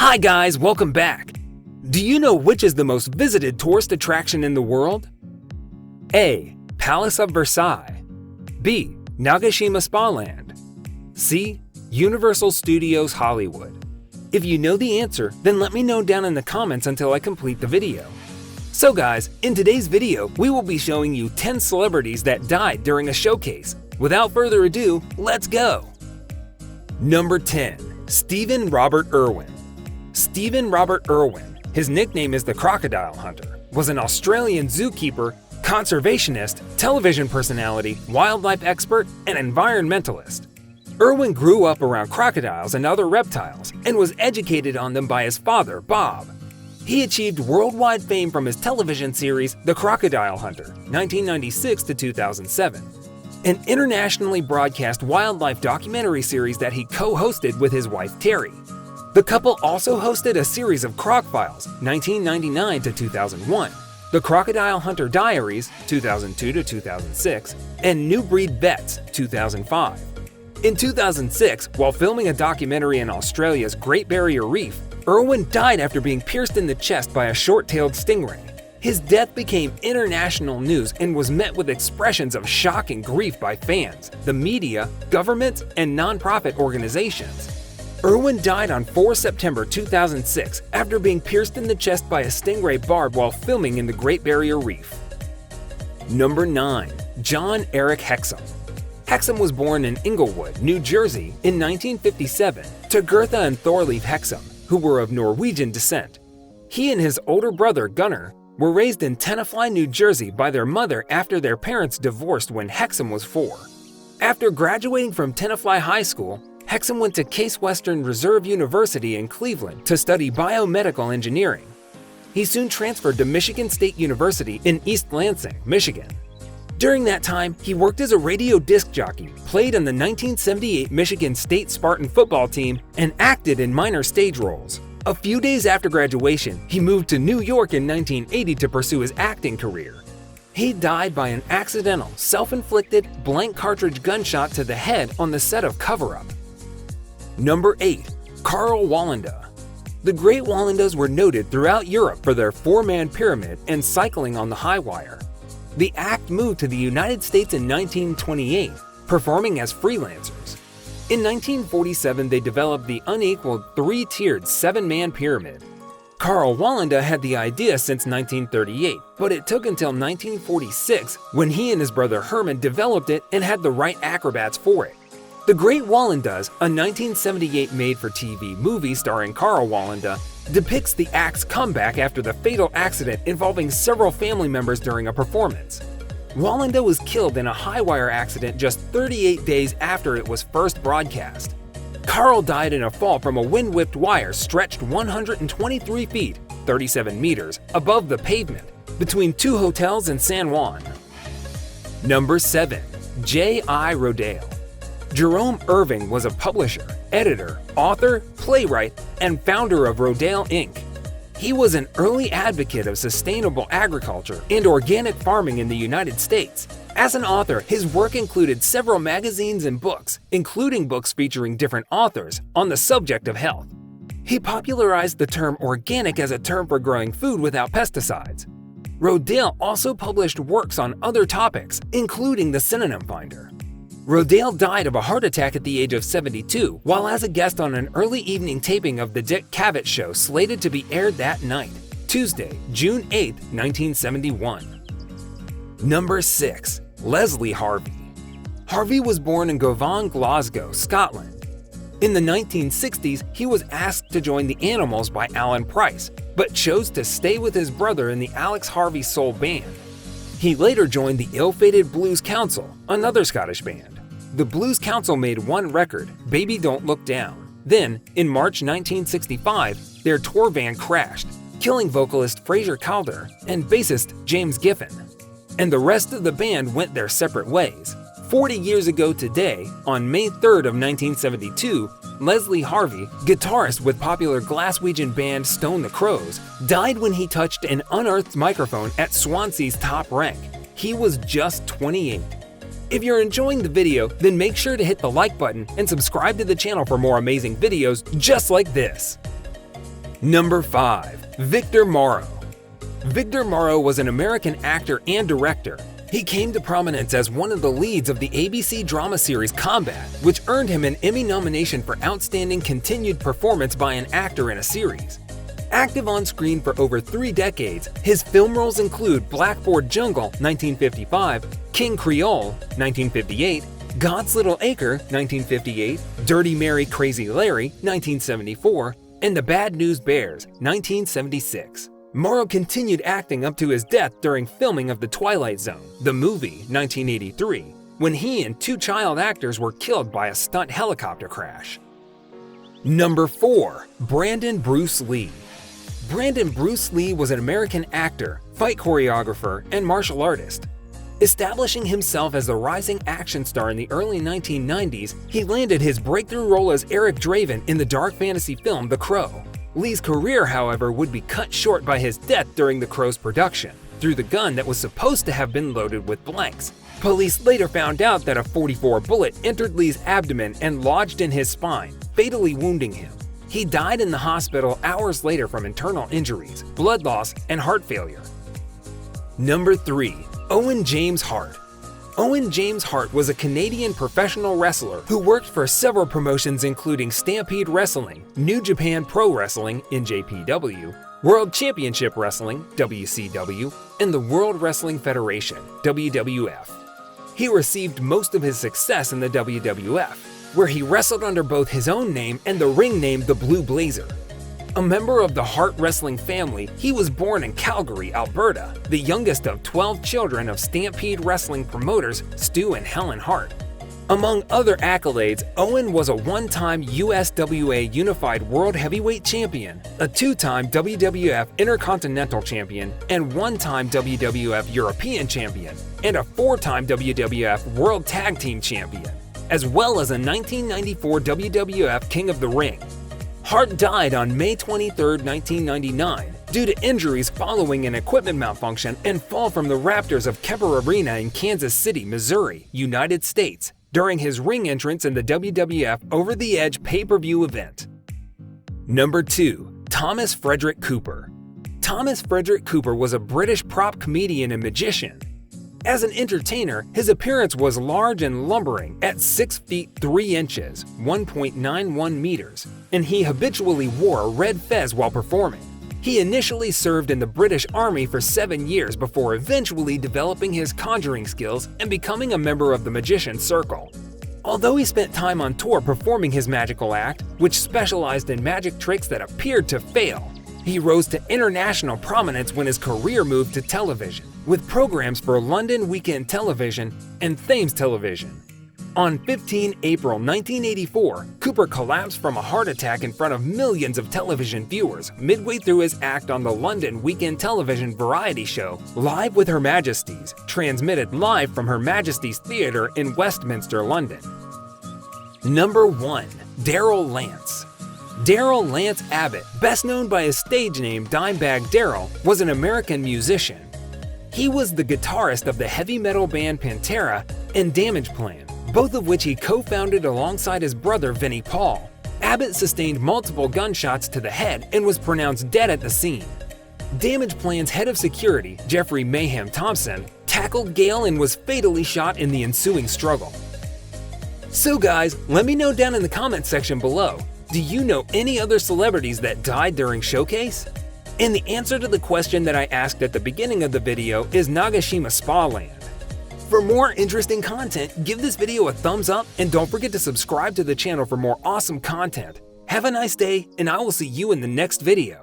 Hi guys, welcome back. Do you know which is the most visited tourist attraction in the world? A. Palace of Versailles. B. Nagashima Spa Land. C. Universal Studios Hollywood. If you know the answer, then let me know down in the comments until I complete the video. So guys, in today's video, we will be showing you 10 celebrities that died during a showcase. Without further ado, let's go! Number 10. Stephen Robert Irwin. Stephen Robert Irwin, his nickname is the Crocodile Hunter, was an Australian zookeeper, conservationist, television personality, wildlife expert, and environmentalist. Irwin grew up around crocodiles and other reptiles and was educated on them by his father, Bob. He achieved worldwide fame from his television series The Crocodile Hunter, 1996 to 2007, an internationally broadcast wildlife documentary series that he co-hosted with his wife Terry. The couple also hosted a series of Croc Files, 1999 to 2001, The Crocodile Hunter Diaries, 2002 to 2006, and New Breed Vets, 2005. In 2006, while filming a documentary in Australia's Great Barrier Reef, Irwin died after being pierced in the chest by a short-tailed stingray. His death became international news and was met with expressions of shock and grief by fans, the media, governments, and non-profit organizations. Irwin died on 4 September 2006 after being pierced in the chest by a stingray barb while filming in the Great Barrier Reef. Number 9. John Eric Hexum. Hexum was born in Inglewood, New Jersey in 1957 to Gertha and Thorleif Hexum, who were of Norwegian descent. He and his older brother Gunnar were raised in Tenafly, New Jersey by their mother after their parents divorced when Hexum was 4. After graduating from Tenafly High School, Hexum went to Case Western Reserve University in Cleveland to study biomedical engineering. He soon transferred to Michigan State University in East Lansing, Michigan. During that time, he worked as a radio disc jockey, played on the 1978 Michigan State Spartan football team, and acted in minor stage roles. A few days after graduation, he moved to New York in 1980 to pursue his acting career. He died by an accidental, self-inflicted, blank cartridge gunshot to the head on the set of Cover Up. Number 8. Karl Wallenda. The Great Wallendas were noted throughout Europe for their 4-man pyramid and cycling on the high wire. The act moved to the United States in 1928, performing as freelancers. In 1947, they developed the unequaled 3-tiered 7-man pyramid. Karl Wallenda had the idea since 1938, but it took until 1946 when he and his brother Herman developed it and had the right acrobats for it. The Great Wallendas, a 1978 made-for-TV movie starring Karl Wallenda, depicts the act's comeback after the fatal accident involving several family members during a performance. Wallenda was killed in a high-wire accident just 38 days after it was first broadcast. Karl died in a fall from a wind-whipped wire stretched 123 feet, 37 meters, above the pavement, between 2 hotels in San Juan. Number 7. J.I. Rodale. Jerome Irving was a publisher, editor, author, playwright, and founder of Rodale Inc. He was an early advocate of sustainable agriculture and organic farming in the United States. As an author, his work included several magazines and books, including books featuring different authors on the subject of health. He popularized the term organic as a term for growing food without pesticides. Rodale also published works on other topics, including the Synonym Finder. Rodale died of a heart attack at the age of 72 while as a guest on an early evening taping of The Dick Cavett Show slated to be aired that night, Tuesday, June 8, 1971. Number 6. Leslie Harvey. Harvey was born in Govan, Glasgow, Scotland. In the 1960s, he was asked to join the Animals by Alan Price, but chose to stay with his brother in the Alex Harvey Soul Band. He later joined the ill-fated Blues Council, another Scottish band. The Blues Council made one record, Baby Don't Look Down. Then, in March 1965, their tour van crashed, killing vocalist Fraser Calder and bassist James Giffen. And the rest of the band went their separate ways. 40 years ago today, on May 3rd of 1972, Leslie Harvey, guitarist with popular Glaswegian band Stone the Crows, died when he touched an unearthed microphone at Swansea's top rank. He was just 28. If you're enjoying the video, then make sure to hit the like button and subscribe to the channel for more amazing videos just like this. Number 5. Victor Morrow. Victor Morrow was an American actor and director. He came to prominence as one of the leads of the ABC drama series Combat, which earned him an Emmy nomination for Outstanding Continued Performance by an Actor in a Series. Active on screen for over 3 decades, his film roles include Blackboard Jungle (1955), King Creole (1958), God's Little Acre (1958), Dirty Mary Crazy Larry (1974), and The Bad News Bears (1976). Morrow continued acting up to his death during filming of The Twilight Zone, the movie, 1983, when he and 2 child actors were killed by a stunt helicopter crash. Number 4. Brandon Bruce Lee. Brandon Bruce Lee was an American actor, fight choreographer, and martial artist. Establishing himself as a rising action star in the early 1990s, he landed his breakthrough role as Eric Draven in the dark fantasy film The Crow. Lee's career, however, would be cut short by his death during The Crow's production, through the gun that was supposed to have been loaded with blanks. Police later found out that a .44 bullet entered Lee's abdomen and lodged in his spine, fatally wounding him. He died in the hospital hours later from internal injuries, blood loss, and heart failure. Number 3. Owen James Hart. Owen James Hart was a Canadian professional wrestler who worked for several promotions including Stampede Wrestling, New Japan Pro Wrestling (NJPW), World Championship Wrestling (WCW), and the World Wrestling Federation (WWF). He received most of his success in the WWF, where he wrestled under both his own name and the ring name The Blue Blazer. A member of the Hart wrestling family, he was born in Calgary, Alberta, the youngest of 12 children of Stampede Wrestling promoters Stu and Helen Hart. Among other accolades, Owen was a 1-time USWA Unified World Heavyweight Champion, a 2-time WWF Intercontinental Champion, and 1-time WWF European Champion, and a 4-time WWF World Tag Team Champion, as well as a 1994 WWF King of the Ring. Hart died on May 23, 1999, due to injuries following an equipment malfunction and fall from the Raptors of Kemper Arena in Kansas City, Missouri, United States, during his ring entrance in the WWF Over the Edge pay-per-view event. Number 2. Thomas Frederick Cooper. Thomas Frederick Cooper was a British prop comedian and magician. As an entertainer, his appearance was large and lumbering at 6 feet 3 inches, 1.91 meters, and he habitually wore a red fez while performing. He initially served in the British Army for 7 years before eventually developing his conjuring skills and becoming a member of the Magician's Circle. Although he spent time on tour performing his magical act, which specialized in magic tricks that appeared to fail, he rose to international prominence when his career moved to television, with programs for London Weekend Television and Thames Television. On 15 April 1984, Cooper collapsed from a heart attack in front of millions of television viewers midway through his act on the London Weekend Television variety show Live with Her Majesties, transmitted live from Her Majesty's Theatre in Westminster, London. Number 1. Darrell Lance. Darrell Lance Abbott, best known by his stage name Dimebag Darrell, was an American musician. He was the guitarist of the heavy metal band Pantera and Damageplan, both of which he co-founded alongside his brother Vinnie Paul. Abbott sustained multiple gunshots to the head and was pronounced dead at the scene. Damageplan's head of security, Jeffrey Mayhem Thompson, tackled Gale and was fatally shot in the ensuing struggle. So guys, let me know down in the comment section below, do you know any other celebrities that died during Showcase? And the answer to the question that I asked at the beginning of the video is Nagashima Spa Land. For more interesting content, give this video a thumbs up and don't forget to subscribe to the channel for more awesome content. Have a nice day, and I will see you in the next video.